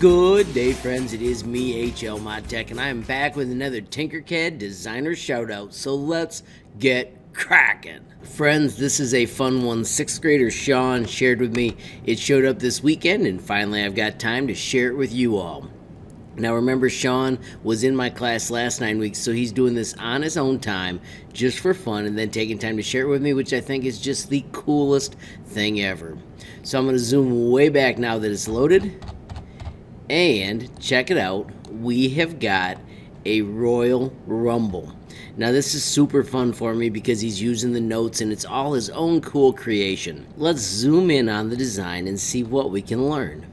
Good day, friends. It is me, HLModTech, and I am back with another Tinkercad designer shoutout. So let's get cracking. Friends, this is a fun one. 6th grader Sean shared with me. It showed up this weekend, and finally I've got time to share it with you all. Now remember, Sean was in my class last 9 weeks, so he's doing this on his own time, just for fun, and then taking time to share it with me, which I think is just the coolest thing ever. So I'm going to zoom way back now that it's loaded. And check it out, we have got a Royal Rumble. Now this is super fun for me because he's using the notes and it's all his own cool creation. Let's zoom in on the design and see what we can learn.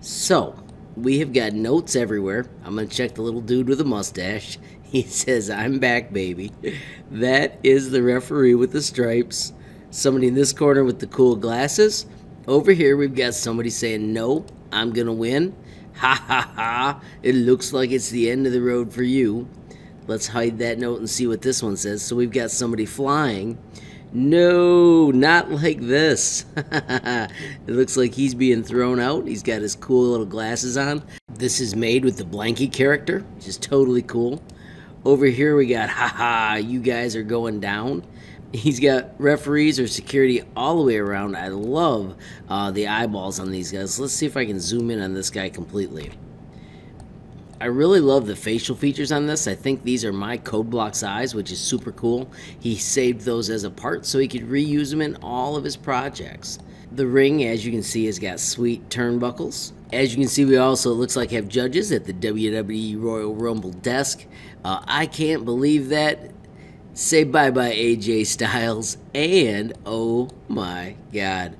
So, we have got notes everywhere. I'm going to check the little dude with the mustache. He says, "I'm back, baby." That is the referee with the stripes. Somebody in this corner with the cool glasses. Over here we've got somebody saying, "No, I'm going to win." Ha ha ha, it looks like it's the end of the road for you. Let's hide that note and see what this one says. So we've got somebody flying. No, not like this. It looks like he's being thrown out. He's got his cool little glasses on. This is made with the Blanky character, which is totally cool. Over here we got, haha, you guys are going down. He's got referees or security all the way around. I love the eyeballs on these guys. Let's see if I can zoom in on this guy completely. I really love the facial features on this. I think these are my code block's eyes, which is super cool. He saved those as a part so he could reuse them in all of his projects. The ring, as you can see, has got sweet turnbuckles. As you can see, we also, it looks like, have judges at the WWE Royal Rumble desk. I can't believe that. Say bye-bye, AJ Styles, and oh my god.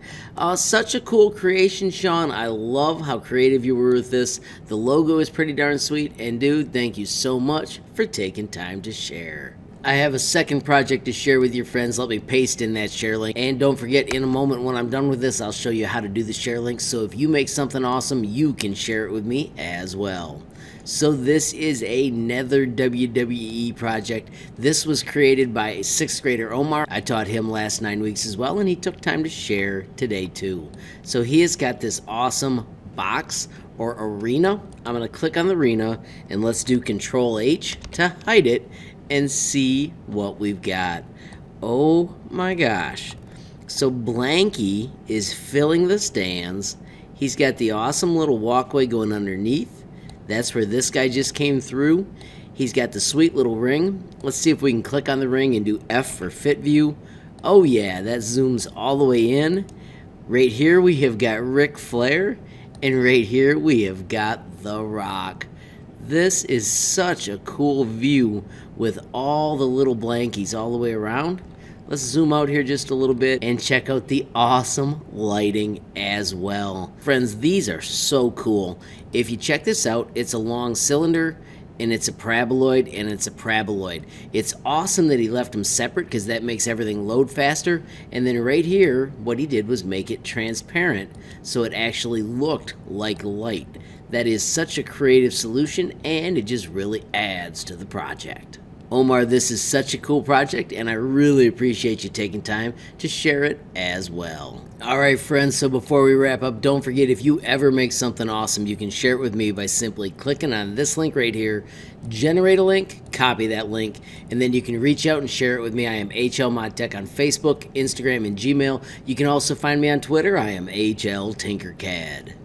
Such a cool creation, Sean. I love how creative you were with this. The logo is pretty darn sweet, and dude, thank you so much for taking time to share. I have a second project to share with your friends. Let me paste in that share link. And don't forget, in a moment when I'm done with this, I'll show you how to do the share link. So if you make something awesome, you can share it with me as well. So this is another WWE project. This was created by 6th grader Omar. I taught him last 9 weeks as well, and he took time to share today too. So he has got this awesome box or arena. I'm going to click on the arena, and let's do Control H to hide it and see what we've got. Oh my gosh. So Blanky is filling the stands. He's got the awesome little walkway going underneath. That's where this guy just came through. He's got the sweet little ring. Let's see if we can click on the ring and do F for fit view. Oh yeah, that zooms all the way in. Right here we have got Ric Flair, and right here we have got The Rock. This is such a cool view with all the little blankies all the way around. Let's zoom out here just a little bit and check out the awesome lighting as well. Friends, these are so cool. If you check this out, it's a long cylinder, and it's a paraboloid, and it's a paraboloid. It's awesome that he left them separate because that makes everything load faster. And then right here, what he did was make it transparent so it actually looked like light. That is such a creative solution, and it just really adds to the project. Omar, this is such a cool project, and I really appreciate you taking time to share it as well. Alright friends, so before we wrap up, don't forget, if you ever make something awesome, you can share it with me by simply clicking on this link right here, generate a link, copy that link, and then you can reach out and share it with me. I am HLModTech on Facebook, Instagram, and Gmail. You can also find me on Twitter. I am HLTinkercad.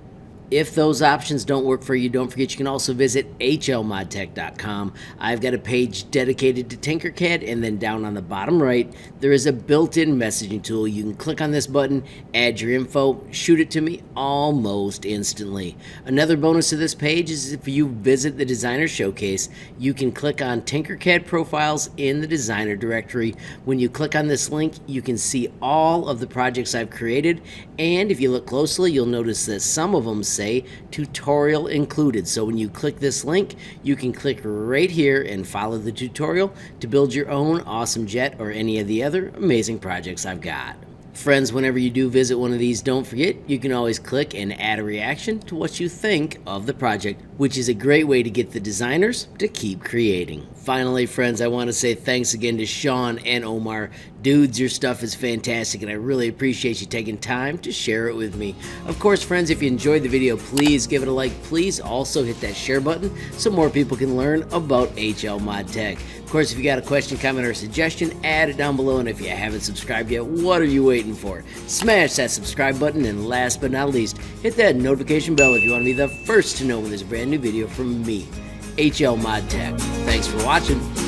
If those options don't work for you, don't forget you can also visit HLModTech.com. I've got a page dedicated to Tinkercad, and then down on the bottom right, there is a built-in messaging tool. You can click on this button, add your info, shoot it to me almost instantly. Another bonus to this page is if you visit the Designer Showcase, you can click on Tinkercad profiles in the Designer directory. When you click on this link, you can see all of the projects I've created, and if you look closely, you'll notice that some of them say tutorial included. So when you click this link, you can click right here and follow the tutorial to build your own awesome jet or any of the other amazing projects I've got. Friends, whenever you do visit one of these, don't forget you can always click and add a reaction to what you think of the project, which is a great way to get the designers to keep creating. Finally, friends, I want to say thanks again to Sean and Omar. Dudes, your stuff is fantastic, and I really appreciate you taking time to share it with me. Of course, friends, if you enjoyed the video, please give it a like. Please also hit that share button so more people can learn about HLModTech. Of course, if you got a question, comment, or suggestion, add it down below. And if you haven't subscribed yet, what are you waiting for? Smash that subscribe button, and last but not least, hit that notification bell if you want to be the first to know when there's a brand new video from me, HLModTech. Thanks for watching.